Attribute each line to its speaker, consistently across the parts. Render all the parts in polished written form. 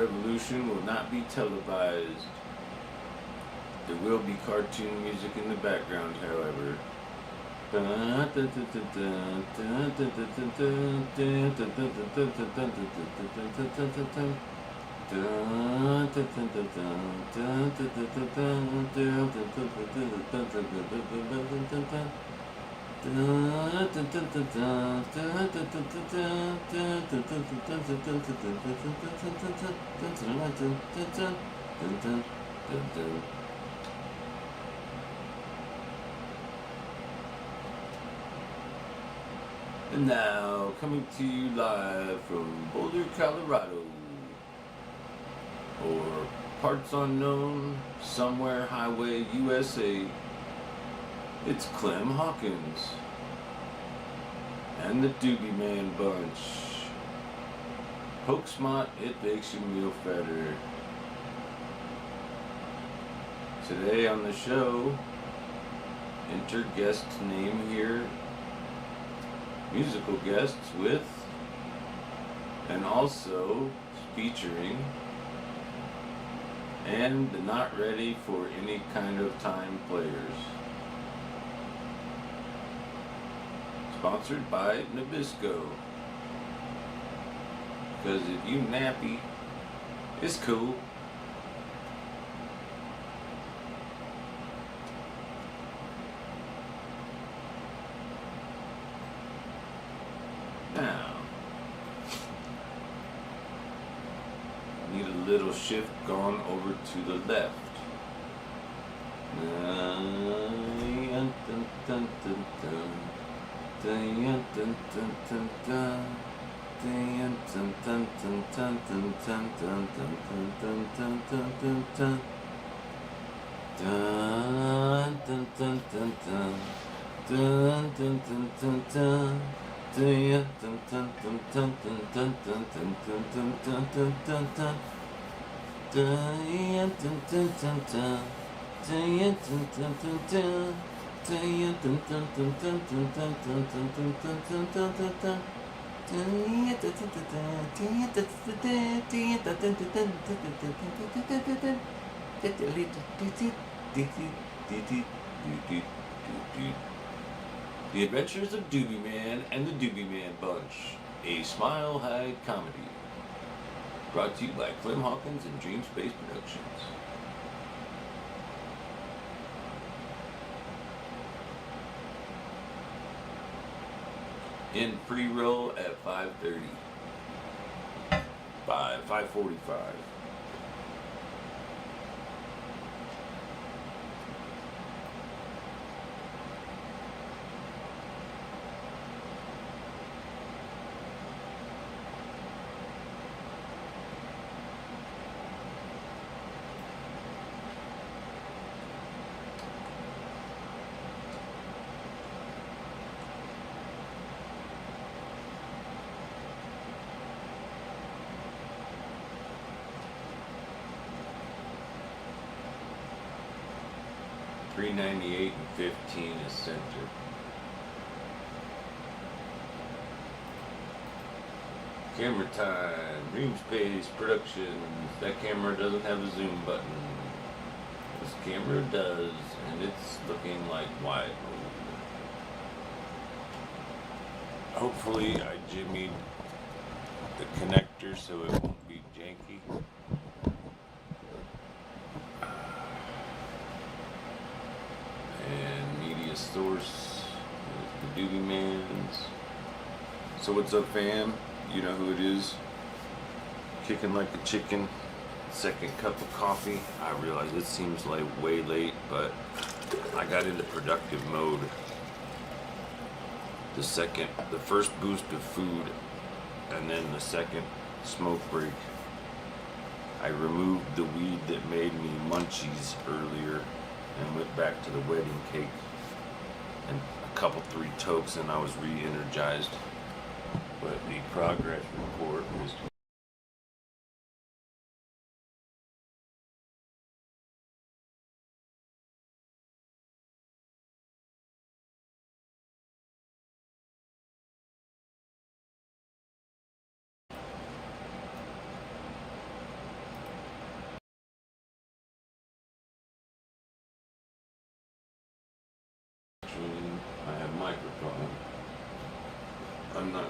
Speaker 1: revolution will not be televised. There will be cartoon music in the background, however. And now, coming to you live from Boulder, Colorado, or parts unknown, somewhere highway, USA, it's Clem Hawkins and the Doobie Man Bunch. Poke smart, it makes you meal fatter. Today on the show, enter guest name here, musical guests with, and also featuring, and not ready for any kind of time players. Sponsored by Nabisco. Because if you nappy, it's cool. Now, need a little shift gone over to the left. The Adventures of Doobie Man and the Doobie Man Bunch, a Smile High comedy. Brought to you by Clem Hawkins and DREAMSPACE Productions. In pre-roll at 5:30. By 5:45. $3.98 and 15 is center. Camera time, DreamSpace Productions. That camera doesn't have a zoom button. This camera does, and it's looking like wide mode. Hopefully I jimmied the connector so it won't be janky. Source, the Doobie Man's. So what's up, fam? You know who it is. Kicking like a chicken. Second cup of coffee. I realize it seems like way late, but I got into productive mode. The first boost of food, and then the second smoke break. I removed the weed that made me munchies earlier and went back to the wedding cake. And a couple, 3 tokes, and I was re-energized. But the progress report was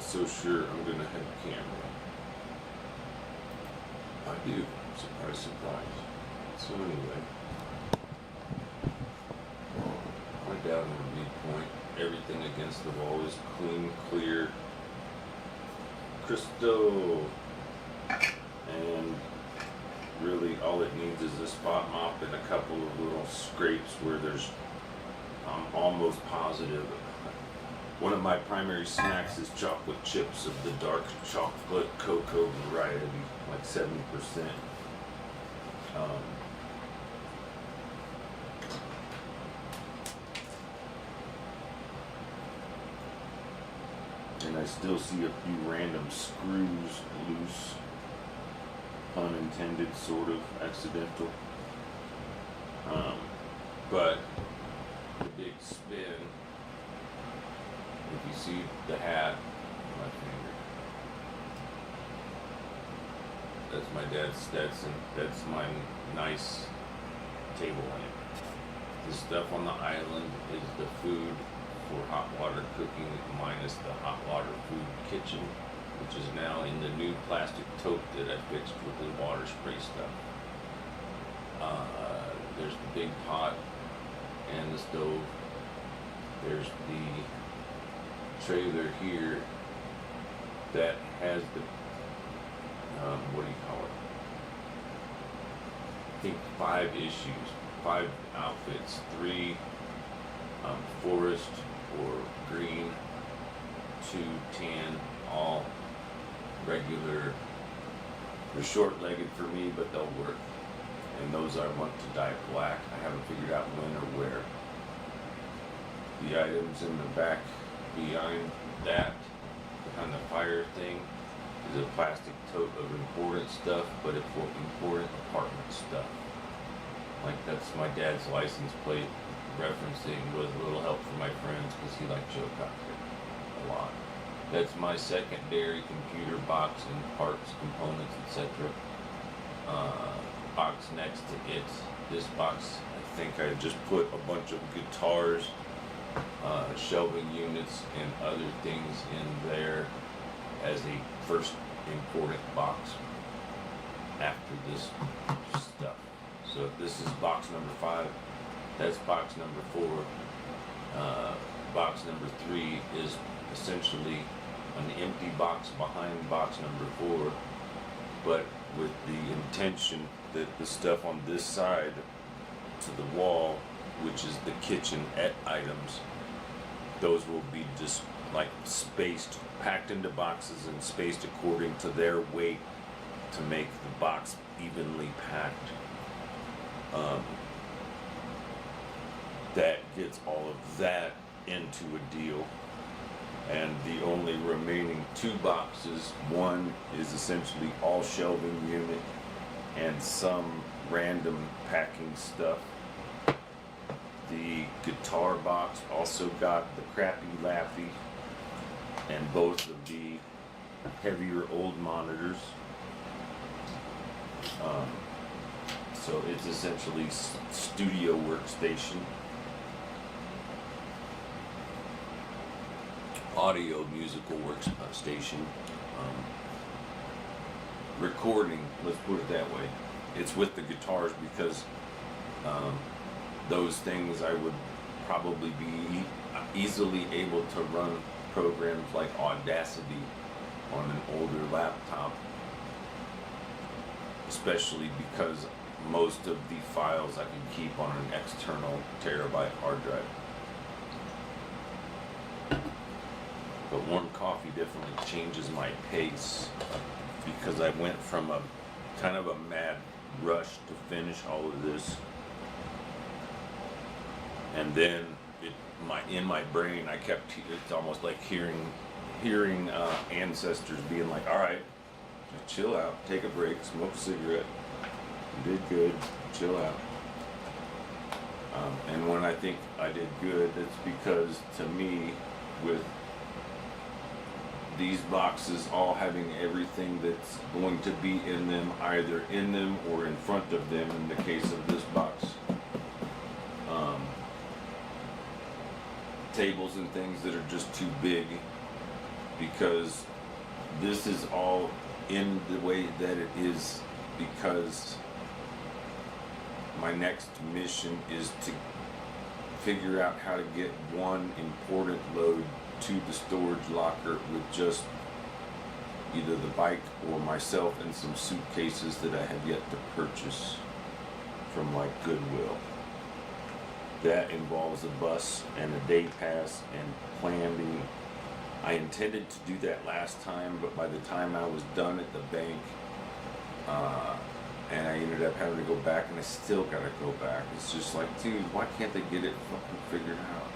Speaker 1: not so sure I'm gonna have a camera. I do. Surprise, surprise. So anyway, went down to the midpoint. Everything against the wall is clean, clear, crystal, and really all it needs is a spot mop and a couple of little scrapes where there's, I'm almost positive. One of my primary snacks is chocolate chips of the dark chocolate cocoa variety, like 70%. And I still see a few random screws loose, pun intended, sort of accidental. But the big spin, if you see the hat on my finger, that's my dad's Stetson. That's my nice table lamp. The stuff on the island is the food for hot water cooking minus the hot water food kitchen, which is now in the new plastic tote that I fixed with the water spray stuff. There's the big pot and the stove. There's the trailer here that has the, what do you call it? I think 5 issues, 5 outfits, 3 forest or green, 2 tan, all regular. They're short-legged for me, but they'll work. And those I want to dye black. I haven't figured out when or where. The items in the back behind that, behind the fire thing, is a plastic tote of important stuff, but it's for important apartment stuff. Like that's my dad's license plate referencing with a little help from my friends because he liked Joe Cocker a lot. That's my secondary computer box and parts, components, etc. Box next to it. This box, I think I just put a bunch of guitars, shelving units, and other things in there as a first important box after this stuff. So if this is box number 5, that's box number 4. Box number 3 is essentially an empty box behind box number 4, but with the intention that the stuff on this side to the wall, which is the kitchenette items, those will be just like spaced, packed into boxes and spaced according to their weight to make the box evenly packed. That gets all of that into a deal. And the only remaining 2 boxes, one is essentially all shelving unit and some random packing stuff. The guitar box also got the crappy Laffy and both of the heavier old monitors. So it's essentially studio workstation. Audio musical workstation. Recording, let's put it that way. It's with the guitars because those things I would probably be easily able to run programs like Audacity on an older laptop, especially because most of the files I can keep on an external terabyte hard drive. But warm coffee definitely changes my pace because I went from a kind of a mad rush to finish all of this, and then in my brain I kept, it's almost like hearing ancestors being like, all right, chill out, take a break, smoke a cigarette, you did good, chill out. And when I think I did good, it's because to me, with these boxes all having everything that's going to be in them, either in them or in front of them in the case of this box. Tables and things that are just too big because this is all in the way that it is because my next mission is to figure out how to get one important load to the storage locker with just either the bike or myself and some suitcases that I have yet to purchase from like Goodwill. That involves a bus and a day pass and planning. I intended to do that last time, but by the time I was done at the bank, and I ended up having to go back, and I still gotta go back. It's just like, dude, why can't they get it fucking figured out?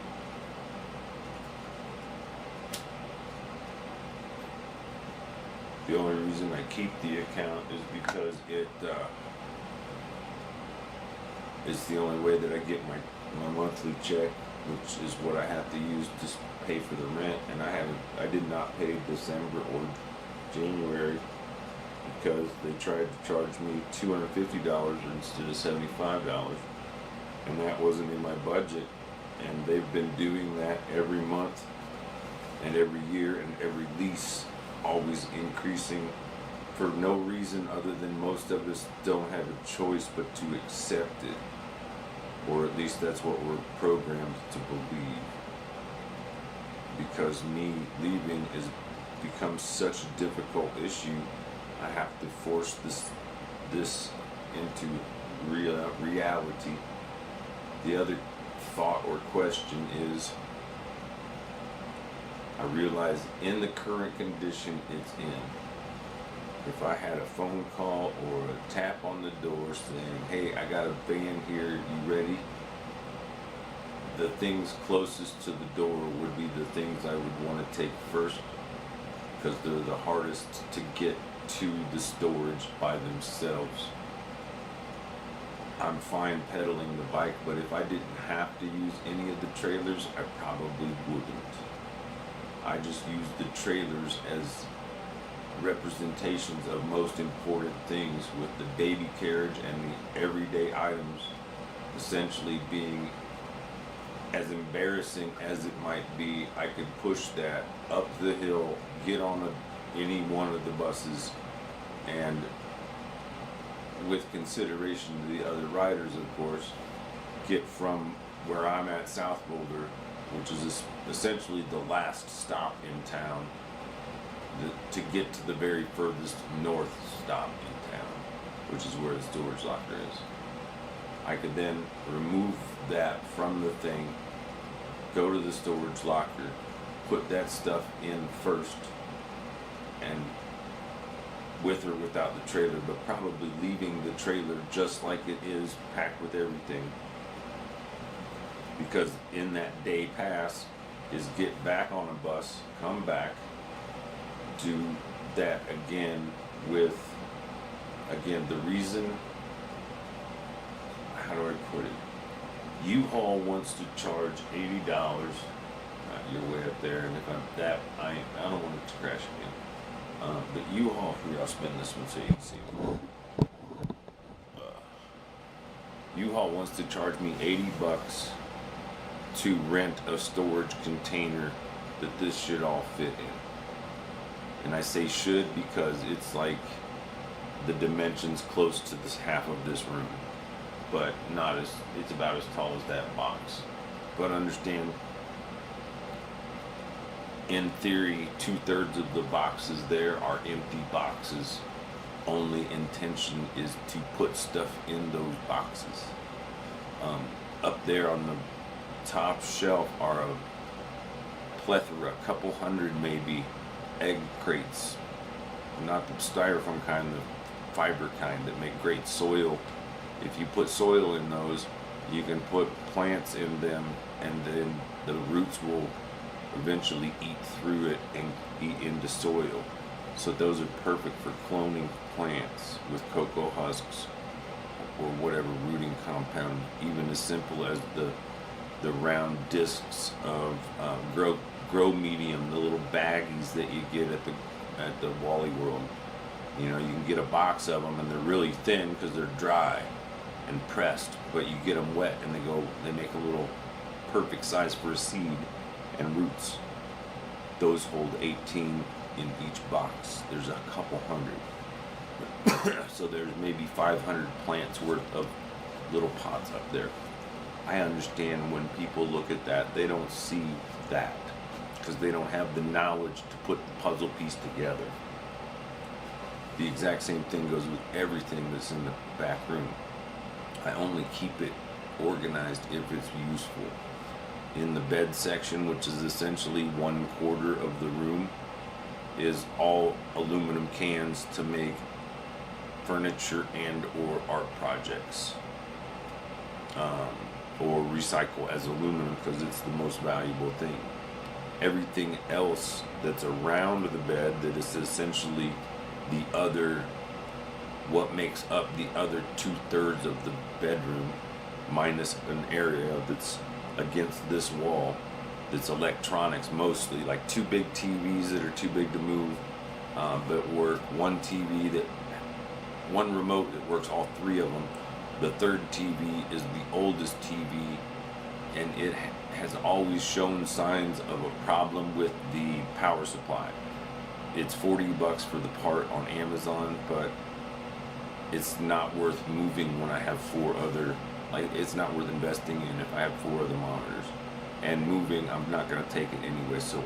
Speaker 1: The only reason I keep the account is because it's the only way that I get my monthly check, which is what I have to use to pay for the rent, and I did not pay December or January because they tried to charge me $250 instead of $75, and that wasn't in my budget, and they've been doing that every month and every year and every lease, always increasing for no reason other than most of us don't have a choice but to accept it, or at least that's what we're programmed to believe, because me leaving has become such a difficult issue. I have to force this into reality. The other thought or question is, I realize in the current condition it's in, if I had a phone call or a tap on the door saying, hey, I got a van here, you ready? The things closest to the door would be the things I would want to take first, because they're the hardest to get to the storage by themselves. I'm fine pedaling the bike, but if I didn't have to use any of the trailers, I probably wouldn't. I just use the trailers as representations of most important things, with the baby carriage and the everyday items essentially being as embarrassing as it might be. I could push that up the hill, get on any one of the buses, and with consideration to the other riders, of course, get from where I'm at, South Boulder, which is essentially the last stop in town, to get to the very furthest north stop in town, which is where the storage locker is. I could then remove that from the thing, go to the storage locker, put that stuff in first, and with or without the trailer, but probably leaving the trailer just like it is, packed with everything, because in that day pass is get back on a bus, come back, do that again with, again, the reason, how do I put it? U-Haul wants to charge $80. You're way up there, and if I'm that, I don't want it to crash again. But U-Haul, here, I'll spin this one so you can see. U-Haul wants to charge me $80 to rent a storage container that this should all fit in. And I say should because it's like the dimensions close to this half of this room, but not as, it's about as tall as that box. But understand, in theory, 2/3 of the boxes there are empty boxes. Only intention is to put stuff in those boxes. Up there on the top shelf are a plethora, a couple hundred maybe, egg crates. Not the styrofoam kind, the fiber kind that make great soil. If you put soil in those, you can put plants in them, and then the roots will eventually eat through it and eat into soil. So those are perfect for cloning plants with cocoa husks or whatever rooting compound, even as simple as the round discs of grow medium, the little baggies that you get at the Wally World. You know, you can get a box of them, and they're really thin because they're dry and pressed, but you get them wet and they make a little perfect size for a seed and roots. those hold 18 in each box. There's a couple hundred. So there's maybe 500 plants worth of little pots up there. I understand when people look at that, they don't see that because they don't have the knowledge to put the puzzle piece together. The exact same thing goes with everything that's in the back room. I only keep it organized if it's useful. In the bed section, which is essentially 1/4 of the room, is all aluminum cans to make furniture and or art projects, or recycle as aluminum because it's the most valuable thing. Everything else that's around the bed that is essentially the other, what makes up the other 2/3 of the bedroom, minus an area that's against this wall that's electronics mostly, like 2 big TVs that are too big to move, but work, one TV that, one remote that works all 3 of them. The 3rd TV is the oldest TV, and it has always shown signs of a problem with the power supply. It's $40 for the part on Amazon, but it's not worth moving when I have 4 other, like, it's not worth investing in if I have 4 other monitors. And moving, I'm not going to take it anyway, so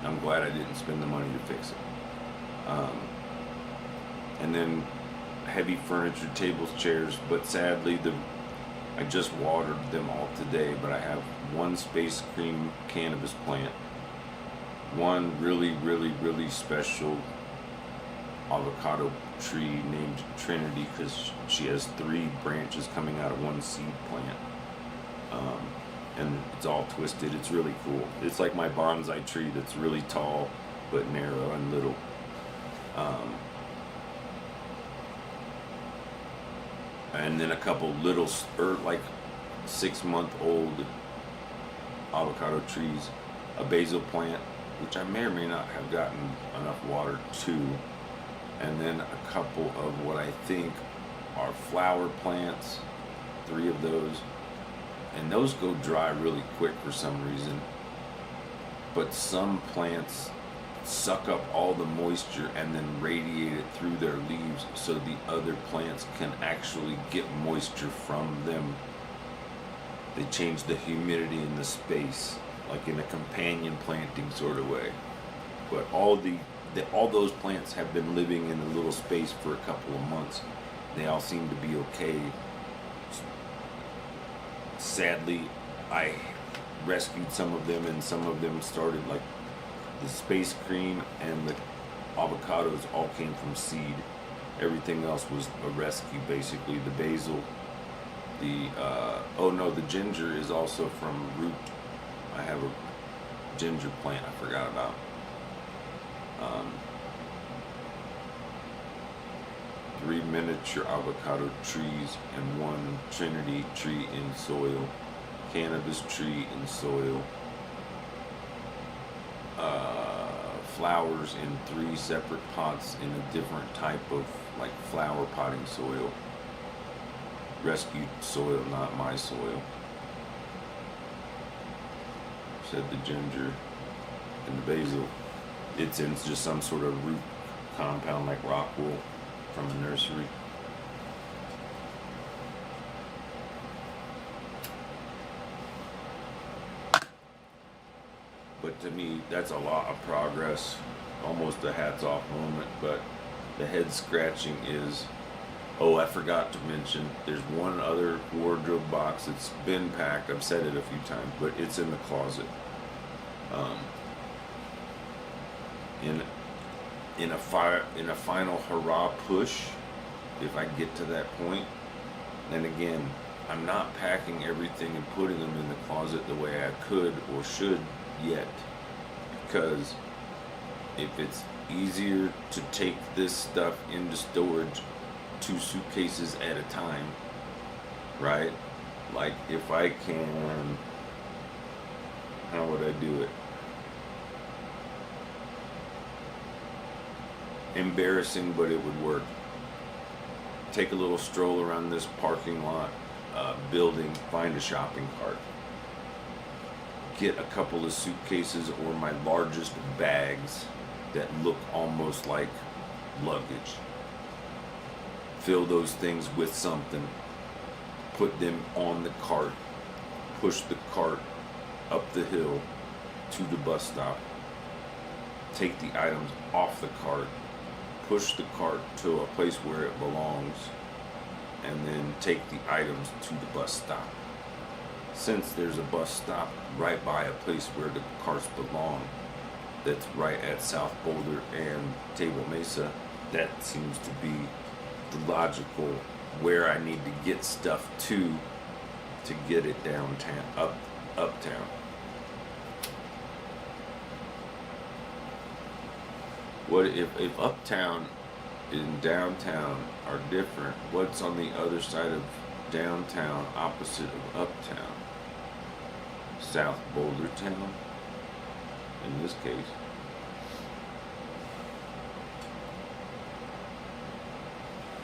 Speaker 1: I'm glad I didn't spend the money to fix it. And then heavy furniture, tables, chairs, but sadly I just watered them all today, but I have 1 Space Cream cannabis plant, 1 really special avocado tree named Trinity because she has 3 branches coming out of 1 seed plant, and it's all twisted. It's really cool. It's like my bonsai tree that's really tall but narrow and little. And then a couple little, like 6-month-old avocado trees, a basil plant, which I may or may not have gotten enough water to, and then a couple of what I think are flower plants, 3 of those, and those go dry really quick for some reason, but some plants suck up all the moisture and then radiate it through their leaves so the other plants can actually get moisture from them. They change the humidity in the space, like in a companion planting sort of way. But all those plants have been living in a little space for a couple of months. They all seem to be okay. Sadly, I rescued some of them, and some of them started, like the Space Cream and the avocados all came from seed. Everything else was a rescue, basically. The basil, the ginger is also from root. I have a ginger plant I forgot about. 3 miniature avocado trees and 1 Trinity tree in soil, cannabis tree in soil, flowers in 3 separate pots in a different type of like flower potting soil, rescued soil, not my soil. Said the ginger and the basil. It's in just some sort of root compound like rock wool from a nursery. But to me, that's a lot of progress, almost a hats off moment. But the head scratching is, oh, I forgot to mention, there's 1 other wardrobe box that's been packed. I've said it a few times, but it's in the closet. In a final hurrah push, if I get to that point. And again, I'm not packing everything and putting them in the closet the way I could or should yet, because if it's easier to take this stuff into storage 2 suitcases at a time, right? Like if I can, how would I do it? Embarrassing, but it would work. Take a little stroll around this parking lot, building, find a shopping cart, get a couple of suitcases or my largest bags that look almost like luggage. Fill those things with something, put them on the cart, push the cart up the hill to the bus stop, take the items off the cart, push the cart to a place where it belongs, and then take the items to the bus stop. Since there's a bus stop right by a place where the carts belong, that's right at South Boulder and Table Mesa, that seems to be the logical where I need to get stuff to get it downtown, uptown. What if uptown and downtown are different? What's on the other side of downtown, opposite of uptown? South Boulder town, in this case.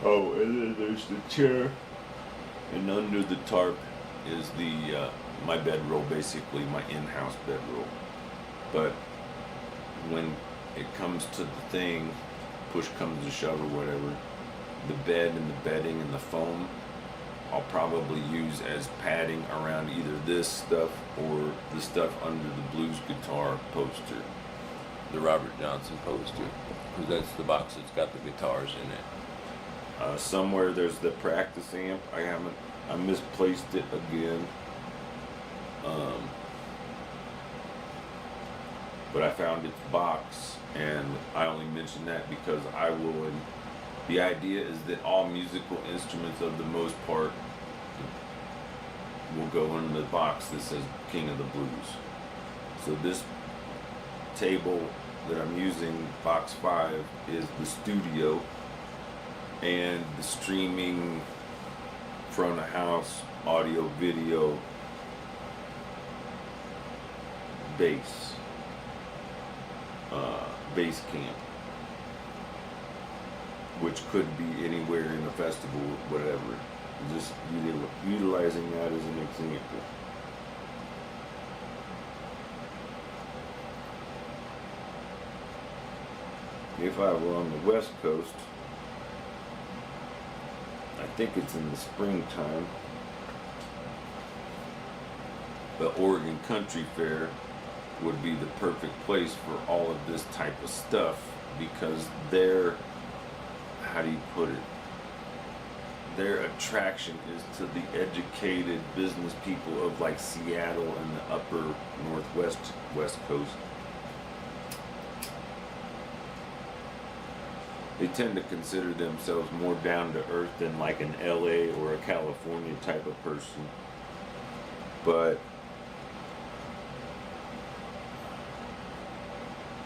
Speaker 1: Oh, and then there's the chair, and under the tarp is the my bedroll, basically my in-house bedroll. But when it comes to the thing, push comes to shove or whatever, the bed and the bedding and the foam, I'll probably use as padding around either this stuff or the stuff under the blues guitar poster.
Speaker 2: The Robert Johnson poster, because that's the box that's got the guitars in it.
Speaker 1: Somewhere there's the practice amp. I misplaced it again. But I found its box, and I only mention that because the idea is that all musical instruments of the most part will go in the box that says King of the Blues. So this table that I'm using, box 5, is the studio and the streaming front of house audio video bass camp, which could be anywhere in a festival, whatever. Just utilizing that as an example. If I were on the West Coast, I think it's in the springtime, the Oregon Country Fair would be the perfect place for all of this type of stuff, because their attraction is to the educated business people of like Seattle and the upper northwest West Coast. They tend to consider themselves more down to earth than like an LA or a California type of person. But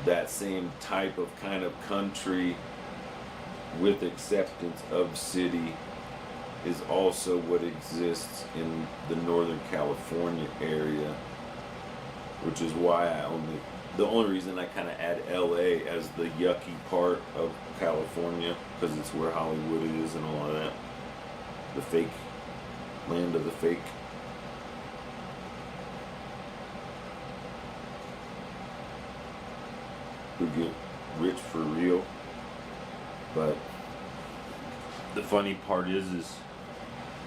Speaker 1: that same type of kind of country with acceptance of city is also what exists in the Northern California area, which is why the only reason I kind of add LA as the yucky part of California, because it's where Hollywood is and all of that, the fake land of the fake. Who get rich for real. But the funny part is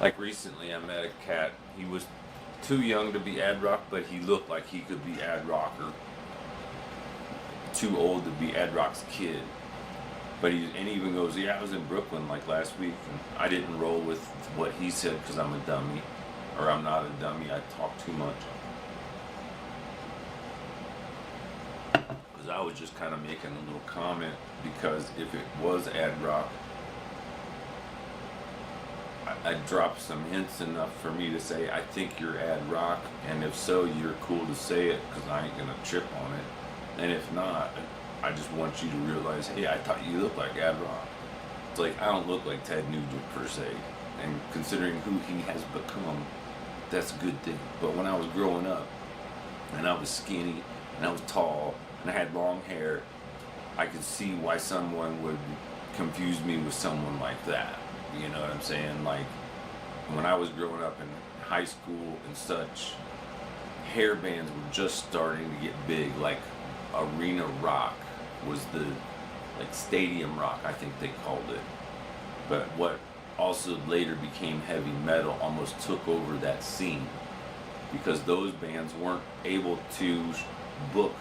Speaker 1: like recently I met a cat. He was too young to be ad rock, but he looked like he could be ad rocker. Too old to be ad rock's kid. But he even goes, yeah, I was in Brooklyn like last week, and I didn't roll with what he said because I'm a dummy, or I'm not a dummy. I talk too much. I was just kind of making a little comment, because if it was ad rock, I dropped some hints enough for me to say, I think you're ad rock, and if so, you're cool to say it, because I ain't gonna trip on it. And if not, I just want you to realize, hey, I thought you looked like ad rock. It's like, I don't look like Ted Nugent per se, and considering who he has become, that's a good thing. But when I was growing up, and I was skinny, and I was tall, and I had long hair, I could see why someone would confuse me with someone like that. You know what I'm saying? Like, when I was growing up in high school and such, hair bands were just starting to get big, like arena rock was the, like stadium rock, I think they called it. But what also later became heavy metal almost took over that scene, because those bands weren't able to book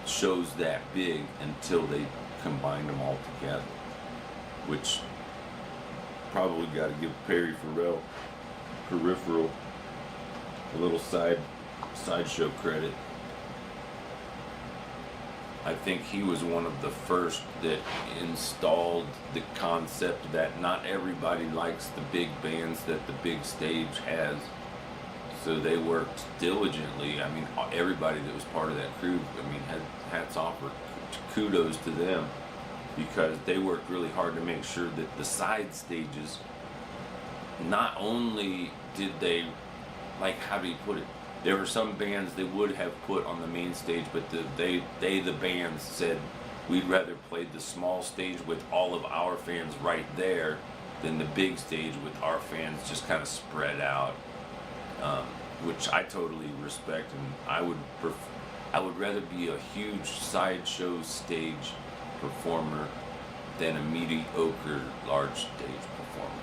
Speaker 1: shows that big until they combined them all together, which probably got to give Perry Farrell Peripheral a little sideshow credit. I think he was one of the first that installed the concept that not everybody likes the big bands that the big stage has. So they worked diligently. I mean, everybody that was part of that crew, I mean, hats off or kudos to them, because they worked really hard to make sure that the side stages, not only did they, like, how do you put it? There were some bands they would have put on the main stage, but the bands said, we'd rather play the small stage with all of our fans right there than the big stage with our fans just kind of spread out, which I totally respect, and I would rather be a huge sideshow stage performer than a mediocre large stage performer.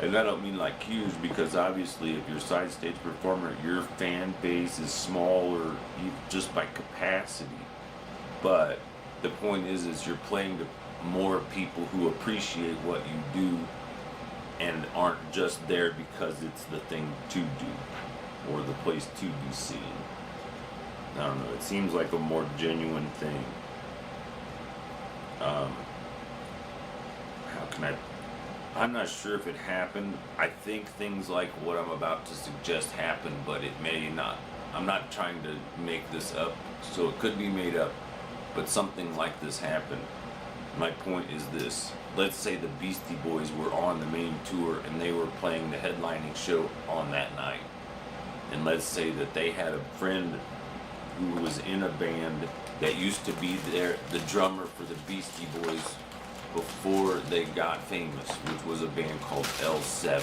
Speaker 1: And I don't mean like huge, because obviously if you're a side stage performer, your fan base is smaller just by capacity. But the point is you're playing to more people who appreciate what you do and aren't just there because it's the thing to do or the place to be seen. I don't know, it seems like a more genuine thing. How can I'm not sure if it happened. I think things like what I'm about to suggest happened, but it may not. I'm not trying to make this up, so it could be made up, but something like this happened. My point is this. Let's say the Beastie Boys were on the main tour and they were playing the headlining show on that night. And let's say that they had a friend who was in a band that used to be the drummer for the Beastie Boys before they got famous, which was a band called L7.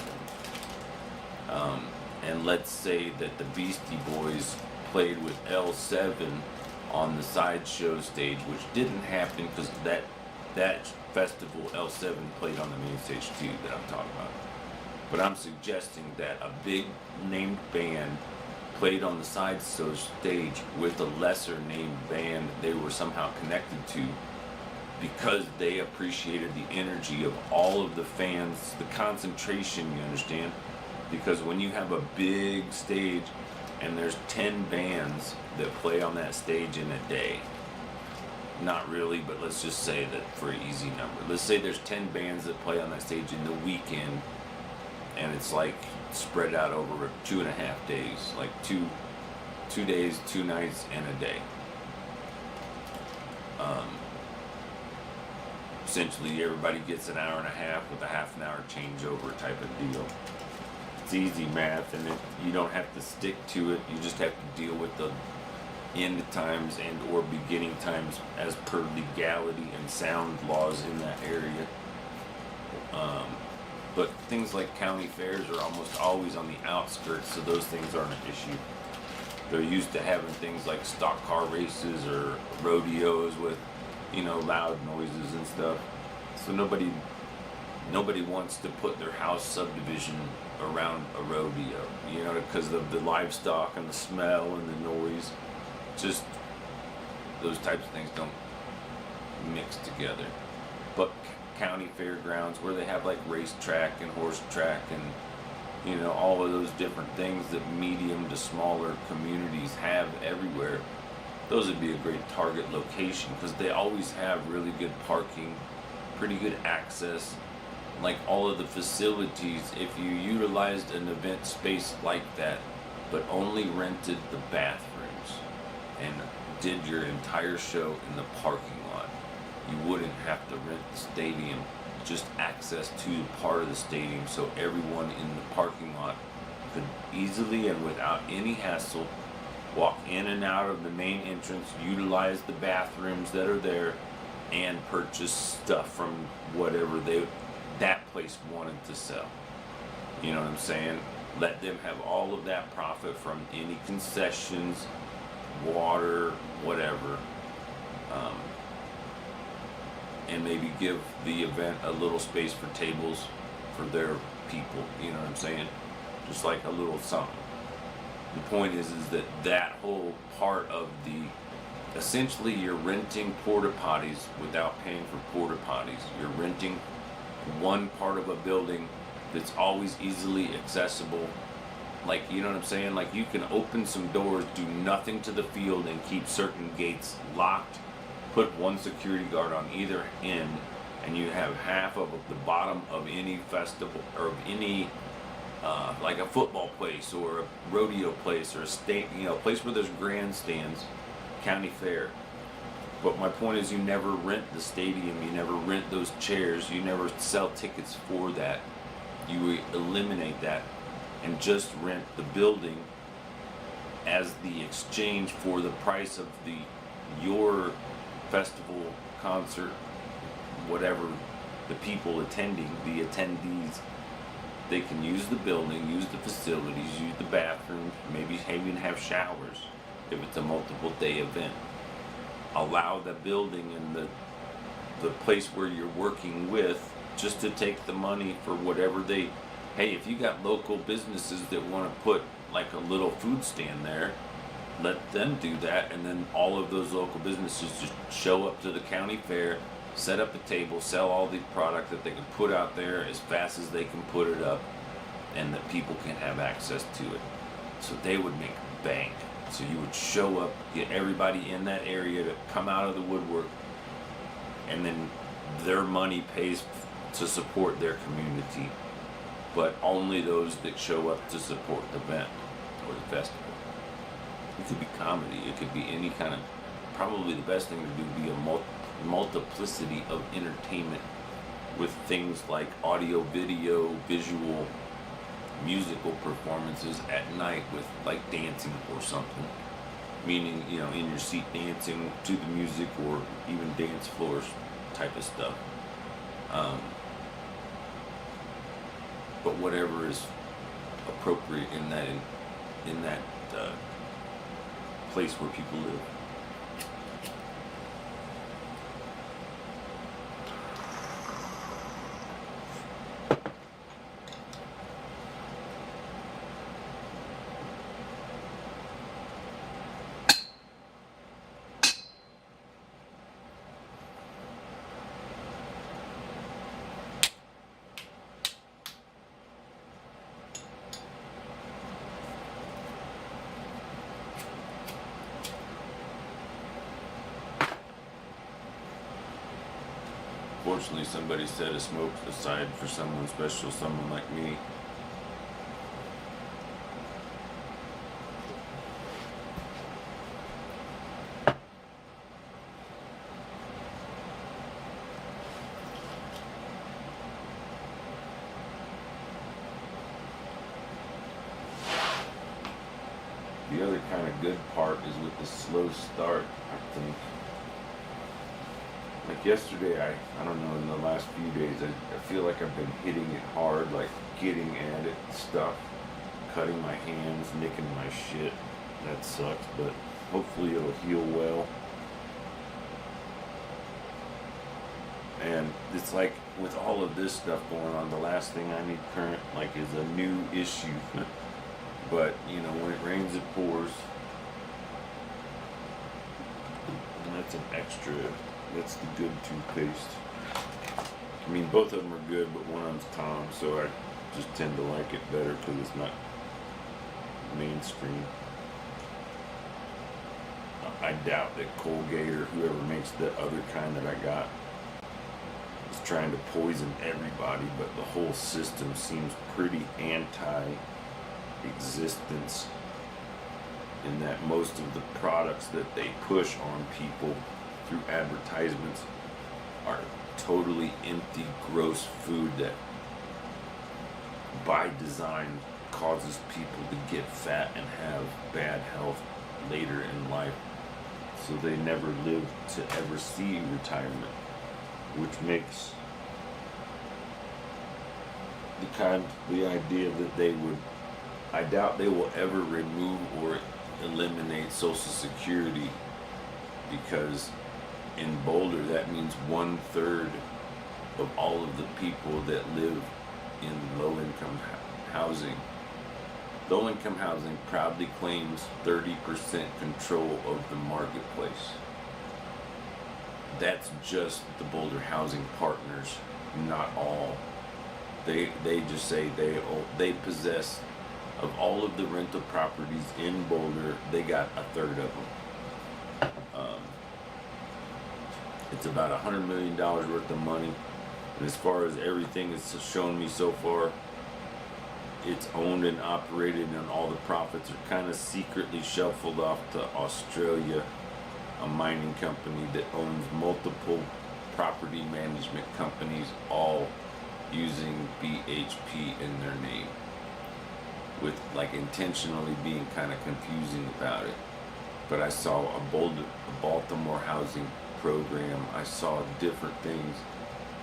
Speaker 1: And let's say that the Beastie Boys played with L7 on the sideshow stage, which didn't happen because that festival L7 played on the main stage too that I'm talking about. But I'm suggesting that a big named band played on the sideshow stage with a lesser named band they were somehow connected to, because they appreciated the energy of all of the fans, the concentration, you understand? Because when you have a big stage and there's 10 bands that play on that stage in a day, not really, but let's just say that for an easy number. Let's say there's 10 bands that play on that stage in the weekend, and it's like spread out over 2.5 days, like two days, 2 nights, and a day. Essentially, everybody gets an hour and a half with a half an hour changeover type of deal. It's easy math, and you don't have to stick to it. You just have to deal with the end times and or beginning times as per legality and sound laws in that area. But things like county fairs are almost always on the outskirts, so those things aren't an issue. They're used to having things like stock car races or rodeos with, loud noises and stuff. So nobody wants to put their house subdivision around a rodeo, because of the livestock and the smell and the noise. Just those types of things don't mix together. But county fairgrounds, where they have like racetrack and horse track and all of those different things that medium to smaller communities have everywhere, those would be a great target location, because they always have really good parking, pretty good access, like all of the facilities. If you utilized an event space like that but only rented the bathrooms and did your entire show in the parking lot, you wouldn't have to rent the stadium, just access to part of the stadium, so everyone in the parking lot could easily and without any hassle walk in and out of the main entrance, utilize the bathrooms that are there, and purchase stuff from whatever that place wanted to sell. You know what I'm saying? Let them have all of that profit from any concessions, water, whatever. And maybe give the event a little space for tables for their people. You know what I'm saying? Just like a little something. The point is that whole part of essentially you're renting porta potties without paying for porta potties. You're renting one part of a building that's always easily accessible. Like, you know what I'm saying? Like, you can open some doors, do nothing to the field, and keep certain gates locked, put one security guard on either end, and you have half of the bottom of any festival or of any like a football place or a rodeo place or a state, you know, a place where there's grandstands, county fair. But my point is, you never rent the stadium, you never rent those chairs, you never sell tickets for that. You eliminate that and just rent the building as the exchange for the price of your festival, concert, whatever, the people attending, the attendees. They can use the building, use the facilities, use the bathrooms, maybe even have showers if it's a multiple day event. Allow the building and the place where you're working with just to take the money for whatever hey, if you got local businesses that want to put like a little food stand there, let them do that, and then all of those local businesses just show up to the county fair, set up a table, sell all the product that they can put out there as fast as they can put it up, and that people can have access to it. So they would make bank. So you would show up, get everybody in that area to come out of the woodwork, and then their money pays to support their community, but only those that show up to support the event or the festival. It could be comedy, it could be any kind of, probably the best thing to do would be a multiplicity of entertainment with things like audio, video, visual, musical performances at night with like dancing or something. Meaning, you know, in your seat dancing to the music or even dance floors type of stuff. But whatever is appropriate in that place where people live. Fortunately, somebody set a smoke aside for someone special, someone like me. The other kind of good part is with the slow start, I think. Like yesterday, I don't know, in the last few days, I feel like I've been hitting it hard, like getting at it, stuff, cutting my hands, nicking my shit. That sucks, but hopefully it'll heal well. And it's like, with all of this stuff going on, the last thing I need current, like, is a new issue. But, you know, when it rains, it pours. And that's an extra. That's the good toothpaste. I mean, both of them are good, but one of them's Tom, so I just tend to like it better because it's not mainstream. I doubt that Colgate or whoever makes the other kind that I got is trying to poison everybody, but the whole system seems pretty anti-existence in that most of the products that they push on people through advertisements are totally empty, gross food that by design causes people to get fat and have bad health later in life, so they never live to ever see retirement, which makes the idea that they would, I doubt they will ever remove or eliminate Social Security, because in Boulder that means 1/3 of all of the people that live in low-income housing. Low-income housing proudly claims 30% control of the marketplace. That's just the Boulder Housing Partners, not all. They just say they possess, of all of the rental properties in Boulder, they got 1/3 of them. It's about $100 million worth of money. And as far as everything it's shown me so far, it's owned and operated, and all the profits are kind of secretly shuffled off to Australia, a mining company that owns multiple property management companies, all using BHP in their name, with like intentionally being kind of confusing about it. But I saw a Baltimore housing program. I saw different things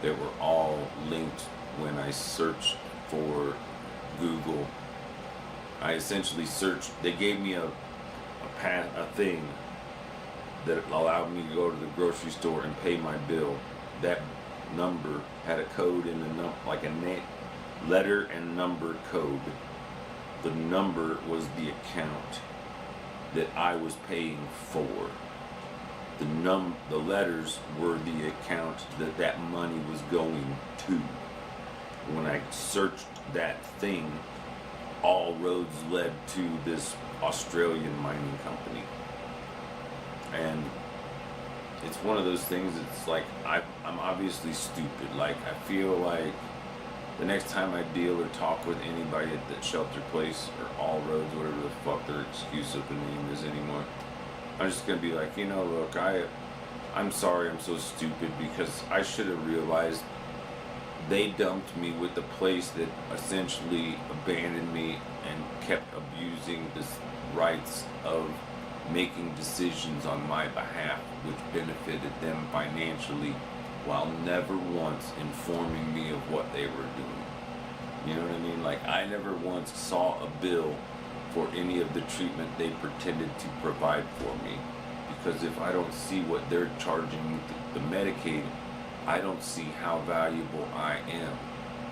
Speaker 1: that were all linked when I searched for Google. I essentially searched, they gave me a thing that allowed me to go to the grocery store and pay my bill. That number had a code in the like a letter and number code. The number was the account that I was paying for. The letters were the account that money was going to. When I searched that thing, all roads led to this Australian mining company. And it's one of those things, it's like, I'm obviously stupid. Like, I feel like the next time I deal or talk with anybody at that shelter place, or all roads, whatever the fuck their excuse of the name is anymore, I'm just gonna be like, look, I'm sorry I'm so stupid, because I should have realized they dumped me with the place that essentially abandoned me and kept abusing the rights of making decisions on my behalf, which benefited them financially, while never once informing me of what they were doing. You know what I mean? Like, I never once saw a bill for any of the treatment they pretended to provide for me, because if I don't see what they're charging the Medicaid, I don't see how valuable I am.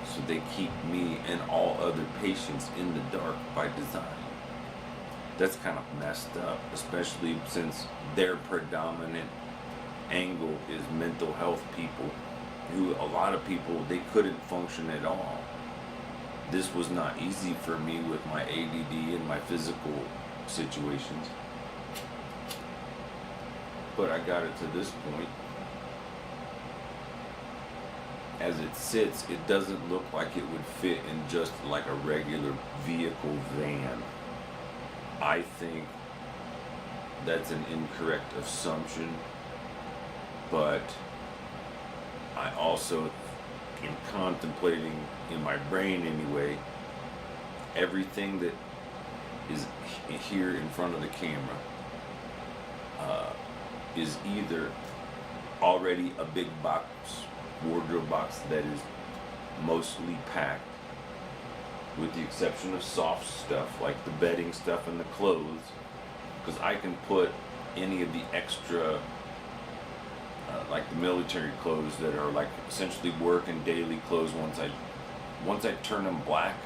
Speaker 1: So they keep me and all other patients in the dark by design. That's kind of messed up, especially since their predominant angle is mental health people, who a lot of people, they couldn't function at all. This was not easy for me with my ADD and my physical situations, but I got it to this point. As it sits, it doesn't look like it would fit in just like a regular vehicle van. I think that's an incorrect assumption, but I also am contemplating in my brain anyway, everything that is here in front of the camera is either already a big box, wardrobe box that is mostly packed, with the exception of soft stuff like the bedding stuff and the clothes, because I can put any of the extra like the military clothes that are like essentially work and daily clothes, once I turn them black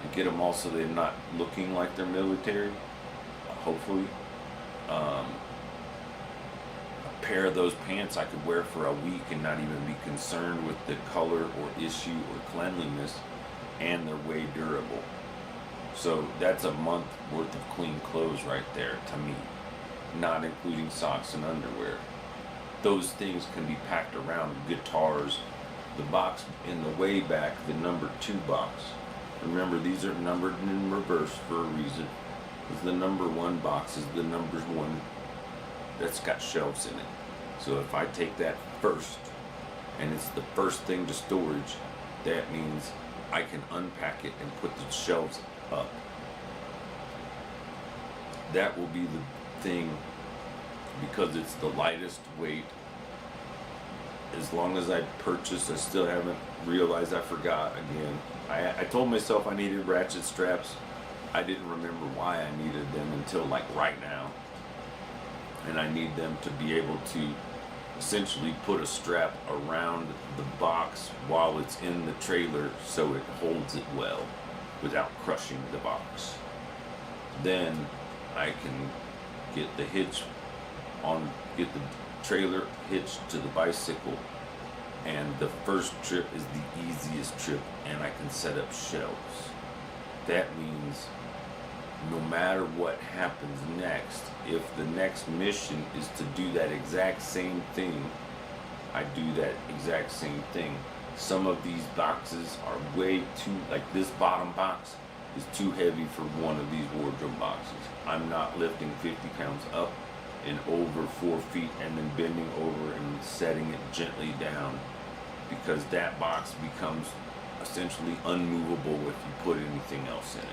Speaker 1: and get them all so they're not looking like they're military, hopefully. A pair of those pants I could wear for a week and not even be concerned with the color or issue or cleanliness, and they're way durable. So that's a month worth of clean clothes right there to me, not including socks and underwear. Those things can be packed around guitars. The box in the way back, the number 2 box. Remember, these are numbered in reverse for a reason, because the number 1 box is the number 1 that's got shelves in it. So if I take that first, and it's the first thing to storage, that means I can unpack it and put the shelves up. That will be the thing, because it's the lightest weight as long as I purchased, I still haven't realized I forgot again. I told myself I needed ratchet straps. I didn't remember why I needed them until like right now. And I need them to be able to essentially put a strap around the box while it's in the trailer so it holds it well without crushing the box. Then I can get the get the trailer hitched to the bicycle, and the first trip is the easiest trip, and I can set up shelves. That means no matter what happens next, if the next mission is to do that exact same thing, I do that exact same thing. Some of these boxes are way too, like this bottom box is too heavy for one of these wardrobe boxes. I'm not lifting 50 pounds up and over 4 feet and then bending over and setting it gently down, because that box becomes essentially unmovable if you put anything else in it.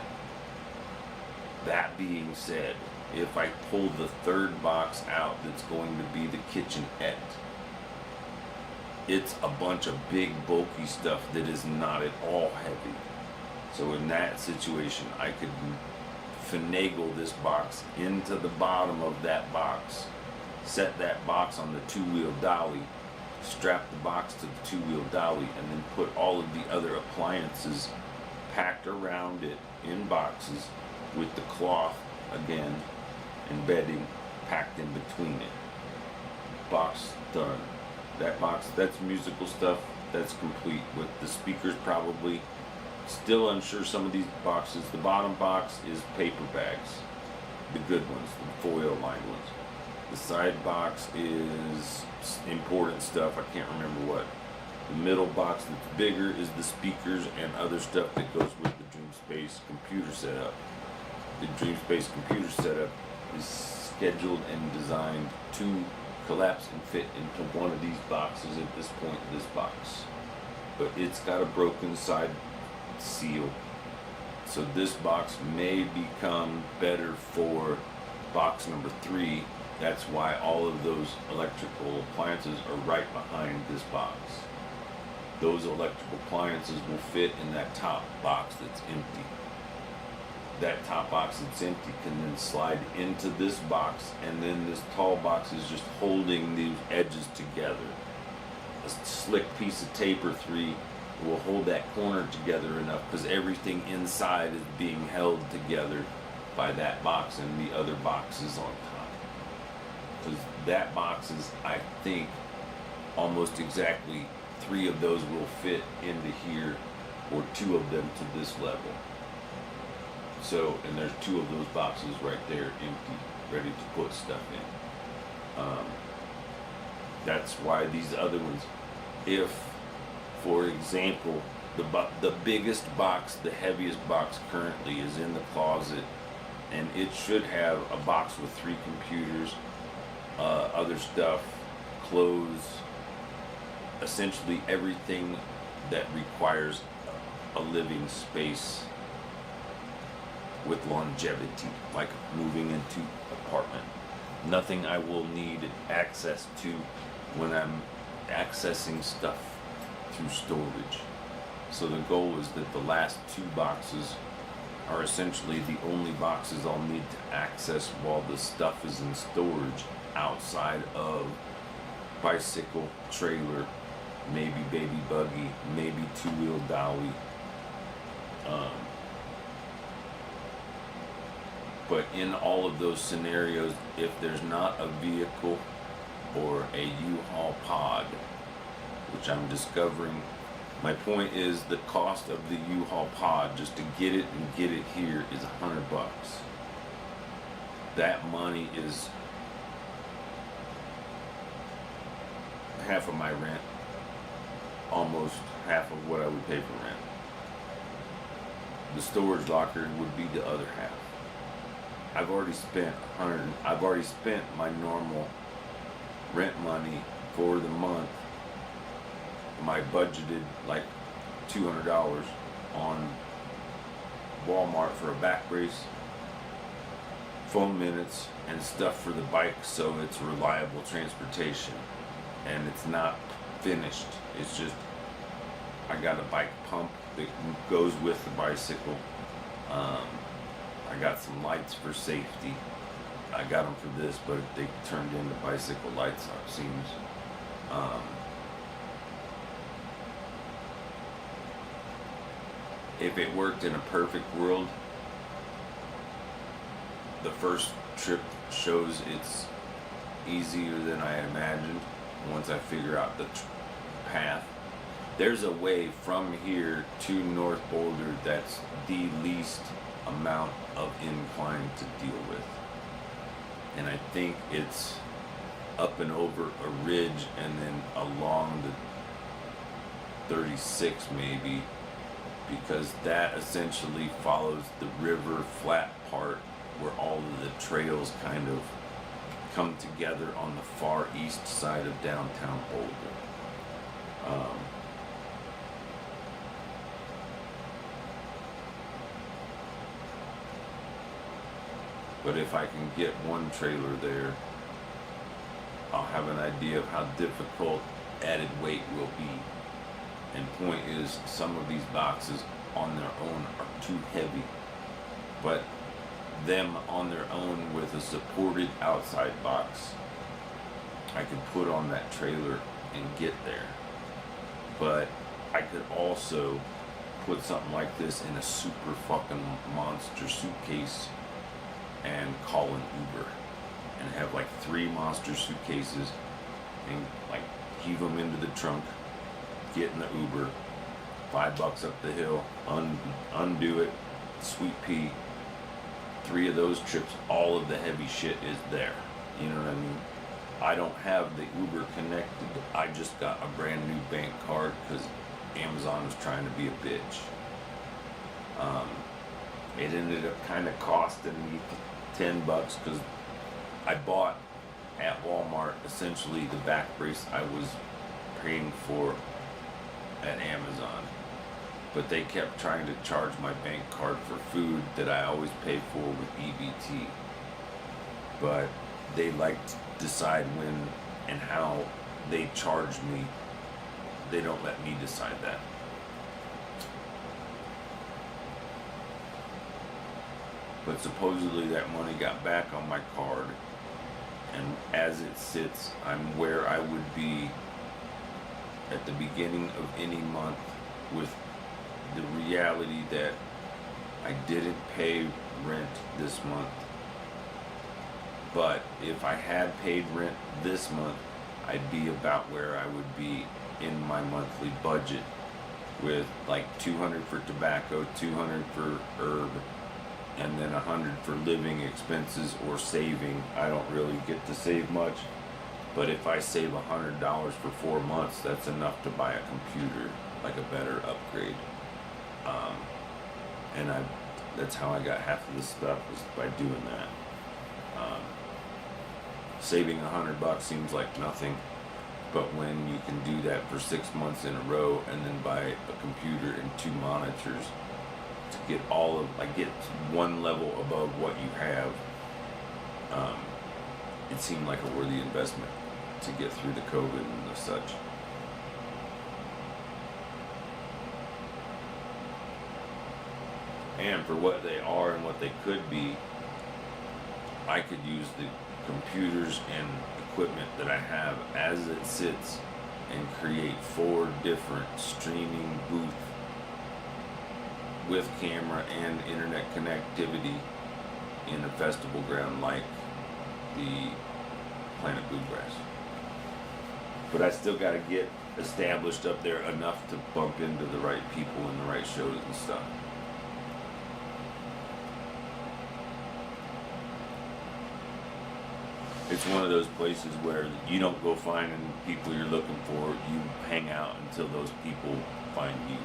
Speaker 1: That being said, if I pull the third box out that's going to be the kitchenette, it's a bunch of big bulky stuff that is not at all heavy. So in that situation, I could finagle this box into the bottom of that box, set that box on the two-wheel dolly, strap the box to the two-wheel dolly, and then put all of the other appliances packed around it in boxes with the cloth again and bedding packed in between it. Box done. That box, that's musical stuff, that's complete. With the speakers, probably still unsure some of these boxes. The bottom box is paper bags, the good ones, the foil lined ones. The side box is important stuff, I can't remember what. The middle box that's bigger is the speakers and other stuff that goes with the DreamSpace computer setup. The DreamSpace computer setup is scheduled and designed to collapse and fit into one of these boxes at this point in this box. But it's got a broken side seal. So this box may become better for box number 3. That's why all of those electrical appliances are right behind this box. Those electrical appliances will fit in that top box that's empty. That top box that's empty can then slide into this box, and then this tall box is just holding these edges together. A slick piece of tape or 3 will hold that corner together enough, because everything inside is being held together by that box and the other boxes on top. Because that box is, I think, almost exactly 3 of those will fit into here, or 2 of them to this level. So, and there's 2 of those boxes right there empty, ready to put stuff in. That's why these other ones, if, for example, the biggest box, the heaviest box currently is in the closet, and it should have a box with 3 computers, other stuff, clothes, essentially everything that requires a living space with longevity, like moving into apartment. Nothing I will need access to when I'm accessing stuff through storage. So the goal is that the last 2 boxes are essentially the only boxes I'll need to access while the stuff is in storage outside of bicycle, trailer, maybe baby buggy, maybe two-wheel dolly. But in all of those scenarios, if there's not a vehicle or a U-Haul pod, which I'm discovering, my point is the cost of the U-Haul pod just to get it and get it here is $100. That money is half of my rent, almost half of what I would pay for rent. The storage locker would be the other half. I've already spent my normal rent money for the month. My budgeted like $200 on Walmart for a back brace, phone minutes, and stuff for the bike, so it's reliable transportation and it's not finished. It's just, I got a bike pump that goes with the bicycle. I got some lights for safety. I got them for this, but they turned into bicycle lights, it seems. If it worked in a perfect world, the first trip shows it's easier than I imagined once I figure out the path. There's a way from here to North Boulder that's the least amount of incline to deal with. And I think it's up and over a ridge and then along the 36 maybe, because that essentially follows the river flat part where all of the trails kind of come together on the far east side of downtown Boulder. But if I can get one trailer there, I'll have an idea of how difficult added weight will be. And point is, some of these boxes on their own are too heavy. But them on their own with a supported outside box, I could put on that trailer and get there. But I could also put something like this in a super fucking monster suitcase and call an Uber and have like 3 monster suitcases and like heave them into the trunk, get in the Uber, $5 up the hill, undo it, sweet pea. 3 of those trips, all of the heavy shit is there. You know what I mean? I don't have the Uber connected. I just got a brand new bank card because Amazon was trying to be a bitch. It ended up kind of costing me $10 because I bought at Walmart essentially the back brace I was paying for at Amazon. But they kept trying to charge my bank card for food that I always pay for with EBT. But they like to decide when and how they charge me. They don't let me decide that. But supposedly that money got back on my card, and as it sits, I'm where I would be at the beginning of any month, with the reality that I didn't pay rent this month. But if I had paid rent this month, I'd be about where I would be in my monthly budget, with like $200 for tobacco, $200 for herb, and then $100 for living expenses or saving. I don't really get to save much, but if I save $100 for 4 months, that's enough to buy a computer, like a better upgrade. And that's how I got half of this stuff, was by doing that. Saving $100 seems like nothing, but when you can do that for 6 months in a row and then buy a computer and 2 monitors to get get one level above what you have, it seemed like a worthy investment to get through the COVID and the such. And for what they are and what they could be, I could use the computers and equipment that I have as it sits and create 4 different streaming booths with camera and internet connectivity in a festival ground like the Planet Bluegrass. But I still got to get established up there enough to bump into the right people and the right shows and stuff. It's one of those places where you don't go finding people you're looking for, you hang out until those people find you.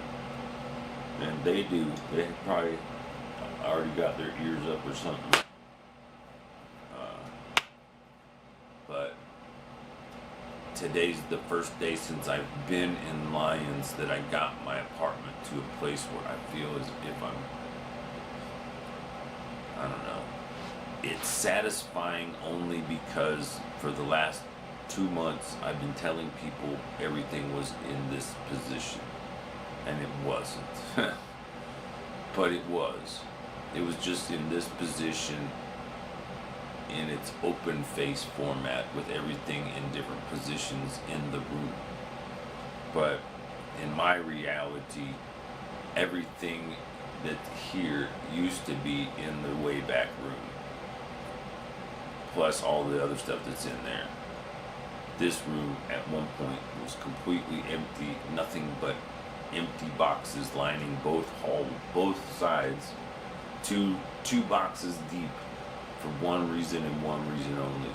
Speaker 1: And they do. They probably already got their ears up or something. But today's the first day since I've been in Lyons that I got my apartment to a place where I feel as if I don't know. It's satisfying only because for the last 2 months I've been telling people everything was in this position, and it wasn't. But it was. It was just in this position in its open face format with everything in different positions in the room. But in my reality, everything that here used to be in the way back room, plus all the other stuff that's in there. This room at one point was completely empty, nothing but empty boxes lining both sides, two boxes deep, for one reason and one reason only.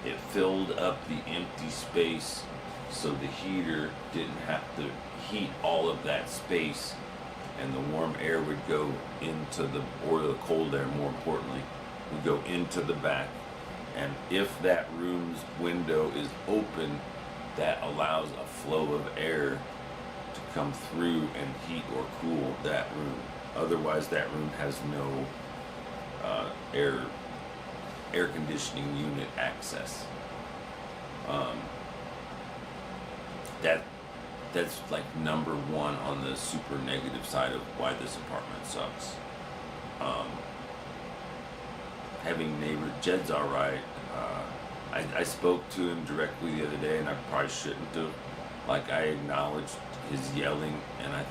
Speaker 1: It filled up the empty space so the heater didn't have to heat all of that space, and the warm air would go into or the cold air, more importantly, would go into the back. And if that room's window is open, that allows a flow of air to come through and heat or cool that room. Otherwise, that room has no air conditioning unit access. That's like number one on the super negative side of why this apartment sucks. Having neighbor Jed's alright. I spoke to him directly the other day, and I probably shouldn't have. Like, I acknowledged his yelling, and I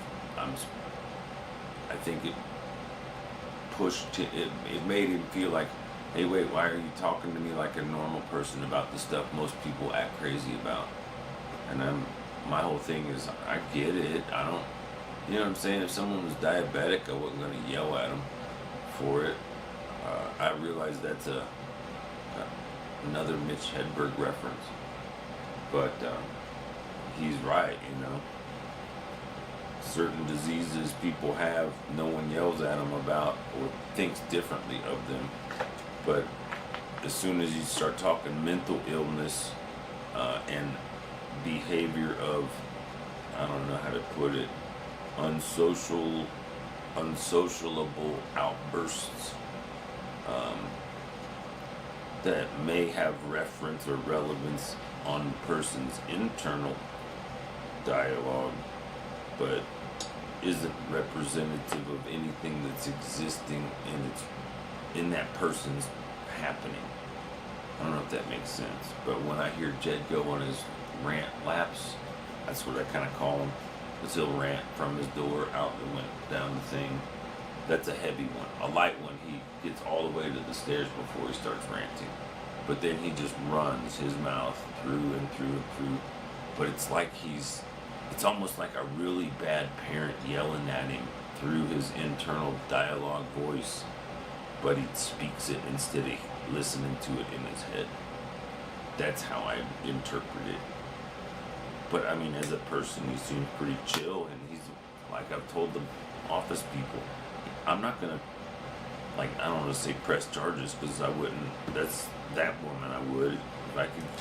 Speaker 1: think it pushed it made him feel like, hey, wait, why are you talking to me like a normal person about the stuff most people act crazy about? And my whole thing is, I get it. I don't, you know what I'm saying? If someone was diabetic, I wasn't going to yell at them for it. I realize that's another Mitch Hedberg reference, but he's right, you know. Certain diseases people have, no one yells at them about or thinks differently of them. But as soon as you start talking mental illness and behavior of, I don't know how to put it, unsocialable outbursts that may have reference or relevance on the person's internal dialogue, but isn't representative of anything that's existing in that person's happening. I don't know if that makes sense, but when I hear Jed go on his rant laps, that's what I kind of call him, because he'll rant from his door out and went down the thing. That's a heavy one. A light one, he gets all the way to the stairs before he starts ranting. But then he just runs his mouth through and through and through. But it's like it's almost like a really bad parent yelling at him through his internal dialogue voice, but he speaks it instead of listening to it in his head. That's how I interpret it. But I mean, as a person, he seems pretty chill, and he's, like I've told the office people, I'm not gonna, like, I don't want to say press charges, because I wouldn't. That's that woman I would.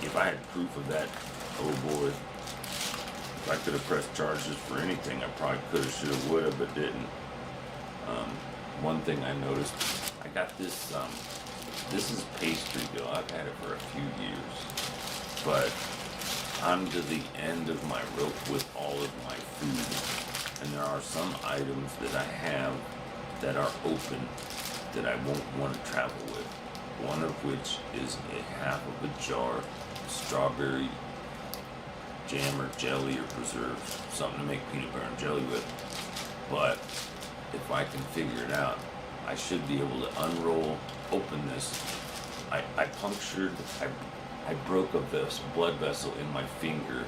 Speaker 1: If I had proof of that, oh boy. If I could have pressed charges for anything, I probably could have, should have, would have, but didn't. One thing I noticed, I got this, this is pastry dough. I've had it for a few years, but I'm to the end of my rope with all of my food, and there are some items that I have that are open that I won't want to travel with. One of which is a half of a jar of strawberry jam or jelly or preserves, something to make peanut butter and jelly with. But if I can figure it out, I should be able to unroll, open this. I broke a blood vessel in my finger,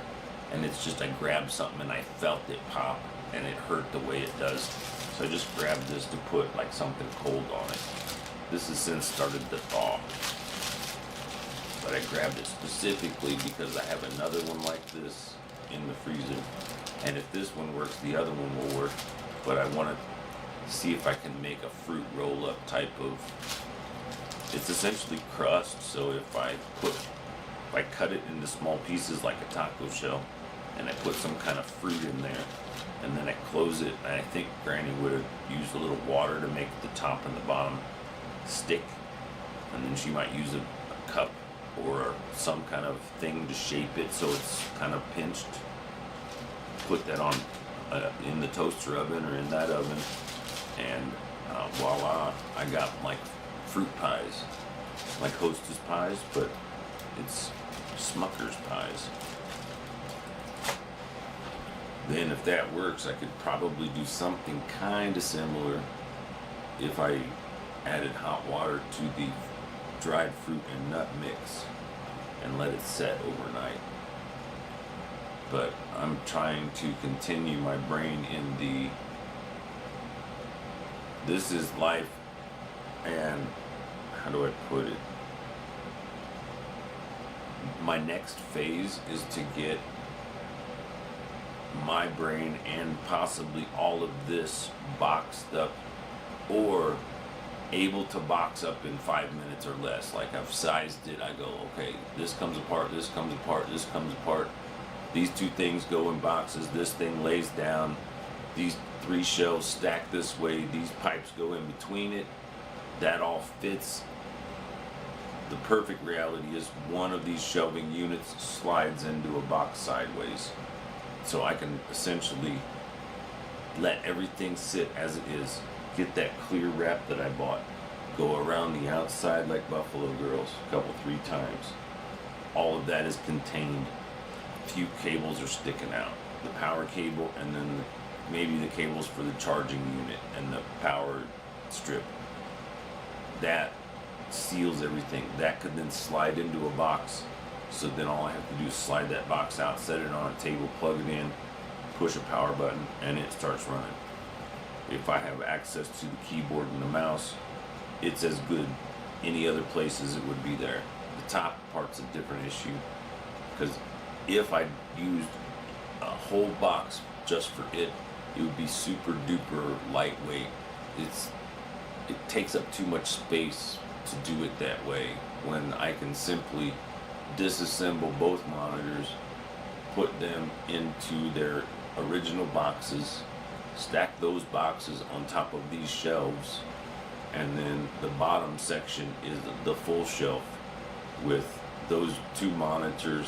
Speaker 1: and it's just, I grabbed something and I felt it pop, and it hurt the way it does. So I just grabbed this to put like something cold on it. This has since started to thaw. But I grabbed it specifically because I have another one like this in the freezer. And if this one works, the other one will work. But I want to see if I can make a fruit roll-up type of... It's essentially crust, so if I cut it into small pieces like a taco shell, and I put some kind of fruit in there, and then I close it, and I think Granny would have used a little water to make the top and the bottom stick, and then she might use a cup or some kind of thing to shape it so it's kind of pinched. Put that on in the toaster oven or in that oven, and voila, I got like fruit pies, like Hostess pies, but it's Smucker's pies. Then if that works, I could probably do something kind of similar if I added hot water to the dried fruit and nut mix and let it set overnight. But I'm trying to continue my brain in the this is life, and how do I put it? My next phase is to get my brain and possibly all of this boxed up, or able to box up in 5 minutes or less. Like I've sized it, I go, okay, this comes apart, this comes apart, this comes apart. These two things go in boxes, this thing lays down, these 3 shelves stack this way, these pipes go in between it, that all fits. The perfect reality is one of these shelving units slides into a box sideways. So I can essentially let everything sit as it is, get that clear wrap that I bought, go around the outside like Buffalo Girls a couple, 3 times. All of that is contained. A few cables are sticking out. The power cable, and then maybe the cables for the charging unit and the power strip. That seals everything. That could then slide into a box. So then all I have to do is slide that box out, set it on a table, plug it in, push a power button, and it starts running. If I have access to the keyboard and the mouse, it's as good any other place as it would be there. The top part's a different issue, because if I used a whole box just for it, it would be super duper lightweight. It takes up too much space to do it that way, when I can simply disassemble both monitors, put them into their original boxes, stack those boxes on top of these shelves, and then the bottom section is the full shelf with those 2 monitors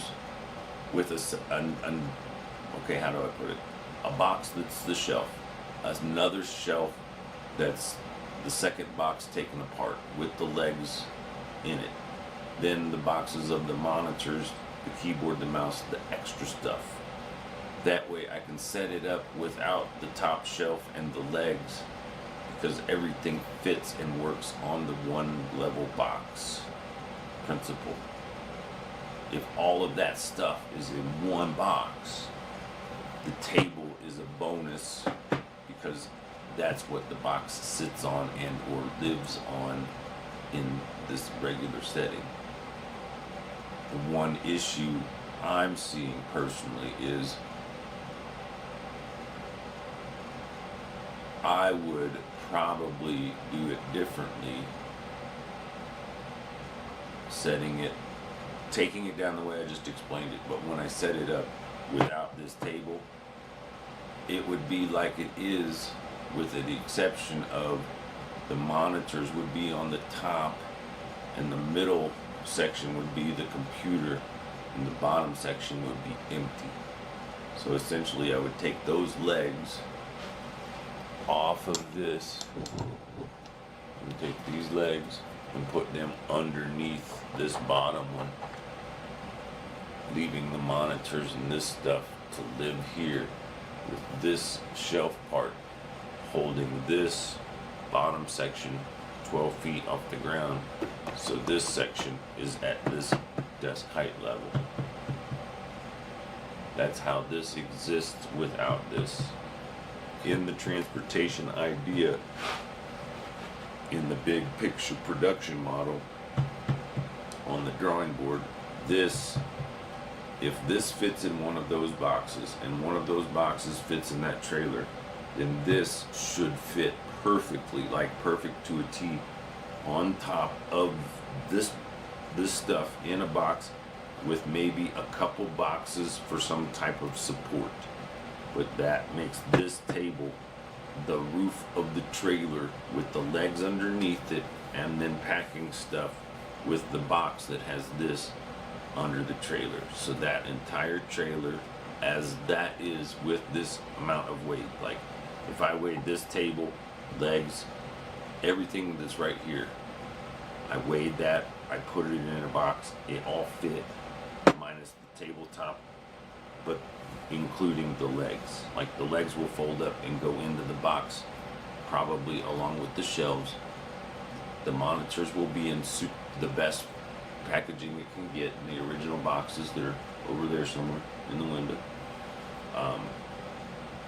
Speaker 1: with okay, how do I put it? A box that's the shelf, another shelf that's the second box taken apart with the legs in it. Then the boxes of the monitors, the keyboard, the mouse, the extra stuff. That way I can set it up without the top shelf and the legs, because everything fits and works on the one level box principle. If all of that stuff is in one box, the table is a bonus, because that's what the box sits on and or lives on in this regular setting. The one issue I'm seeing personally is I would probably do it differently, setting it, taking it down the way I just explained it, but when I set it up without this table, it would be like it is, with the exception of the monitors would be on the top, and the middle section would be the computer, and the bottom section would be empty. So essentially I would take those legs off of this, and take these legs and put them underneath this bottom one, leaving the monitors and this stuff to live here, with this shelf part holding this bottom section 12 feet off the ground, so this section is at this desk height level. That's how this exists without this. In the transportation idea, in the big picture production model on the drawing board, this, if this fits in one of those boxes and one of those boxes fits in that trailer, then this should fit perfectly, like perfect to a T, on top of this stuff in a box, with maybe a couple boxes for some type of support. But that makes this table the roof of the trailer with the legs underneath it, and then packing stuff with the box that has this under the trailer. So that entire trailer, as that is with this amount of weight, like if I weighed this table, legs, everything that's right here, I weighed that, I put it in a box, it all fit, minus the tabletop, but including the legs. Like the legs will fold up and go into the box, probably along with the shelves. The monitors will be in the best packaging it can get in the original boxes. They're over there somewhere in the window.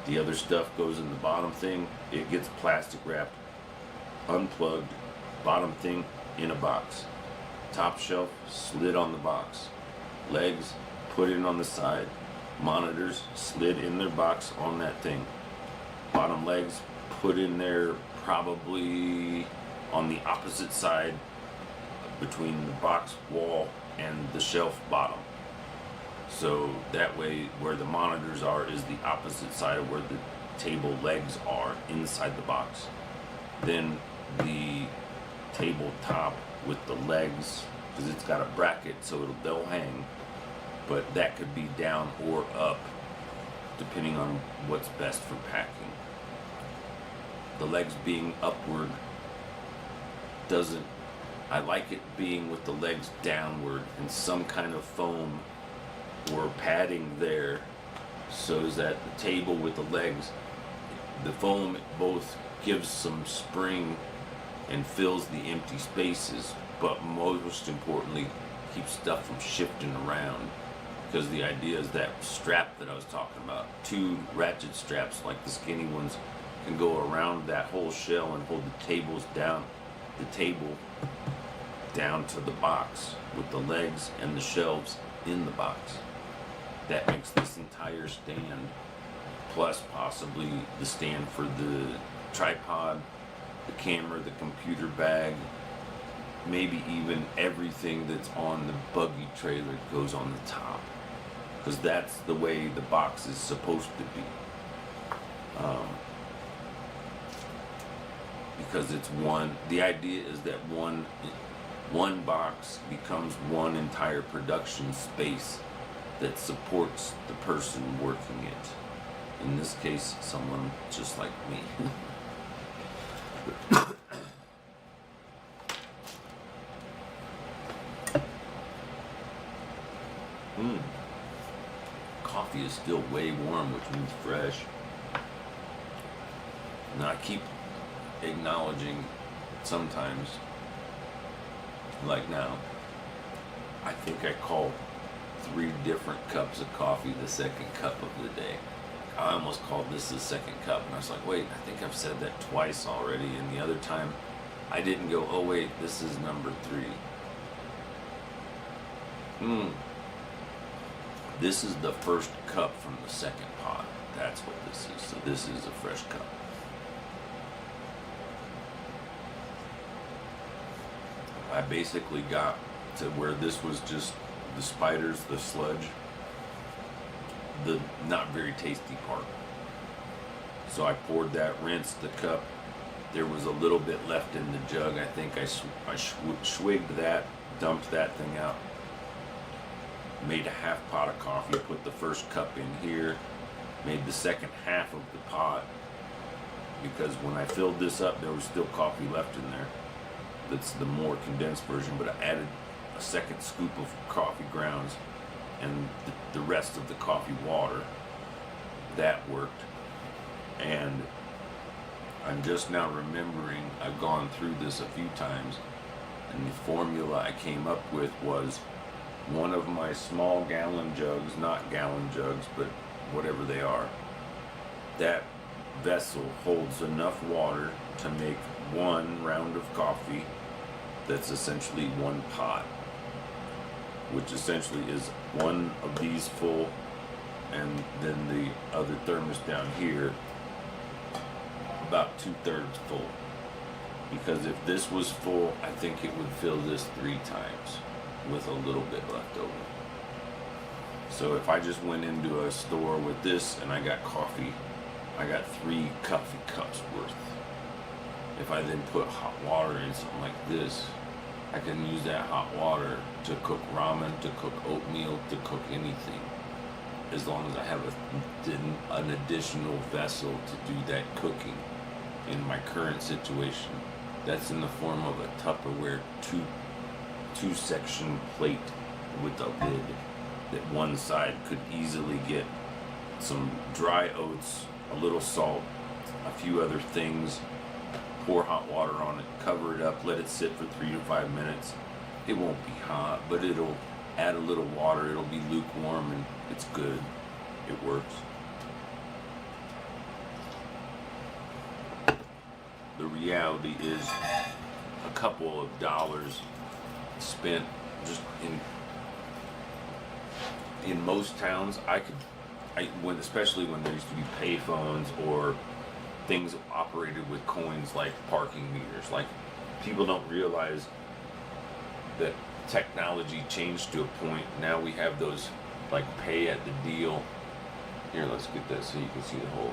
Speaker 1: The other stuff goes in the bottom thing. It gets plastic wrapped, unplugged, bottom thing in a box. Top shelf slid on the box. Legs put in on the side. Monitors slid in their box on that thing. Bottom legs put in there probably on the opposite side between the box wall and the shelf bottom. So that way where the monitors are is the opposite side of where the table legs are inside the box. Then the tabletop with the legs, because it's got a bracket so they'll hang, but that could be down or up depending on what's best for packing. The legs being upward doesn't, I like it being with the legs downward and some kind of foam or padding there, so that the table with the legs, the foam both gives some spring and fills the empty spaces, but most importantly keeps stuff from shifting around, because the idea is that strap that I was talking about, 2 ratchet straps like the skinny ones, can go around that whole shell and hold the table down to the box with the legs and the shelves in the box. That makes this entire stand, plus possibly the stand for the tripod, the camera, the computer bag, maybe even everything that's on the buggy trailer goes on the top, because that's the way the box is supposed to be. Because it's one, the idea is that one box becomes one entire production space that supports the person working it. In this case, someone just like me. Coffee is still way warm, which means fresh. And I keep acknowledging sometimes, like now, I think I called 3 different cups of coffee the second cup of the day. I almost called this the second cup, and I was like, wait, I think I've said that twice already, and the other time I didn't go, oh wait, this is number 3. This is the first cup from the second pot. That's what this is. So this is a fresh cup. I basically got to where this was just the spiders, the sludge, the not very tasty part. So I poured that, rinsed the cup. There was a little bit left in the jug. I think I swigged that, dumped that thing out, made a half pot of coffee, put the first cup in here, made the second half of the pot, because when I filled this up there was still coffee left in there. That's the more condensed version, but I added a second scoop of coffee grounds and the rest of the coffee water. That worked. And I'm just now remembering, I've gone through this a few times, and the formula I came up with was one of my small gallon jugs, not gallon jugs, but whatever they are, that vessel holds enough water to make 1 round of coffee. That's essentially 1 pot, which essentially is 1 of these full, and then the other thermos down here about 2/3 full. Because if this was full, I think it would fill this 3 times with a little bit left over. So if I just went into a store with this and I got coffee, I got 3 coffee cups worth. If I then put hot water in something like this,
Speaker 2: I can use that hot water to cook ramen, to cook oatmeal, to cook anything. As long as I have an additional vessel to do that cooking in my current situation. That's in the form of a Tupperware two section plate with a lid that one side could easily get some dry oats, a little salt, a few other things, pour hot water on it, cover it up, let it sit for 3 to 5 minutes. It won't be hot, but it'll add a little water, it'll be lukewarm, and it's good. It works. The reality is a couple of dollars spent just in most towns. Especially when there used to be payphones or things operated with coins like parking meters. Like, people don't realize that technology changed to a point. Now we have those like pay at the deal. Here, let's get this so you can see the whole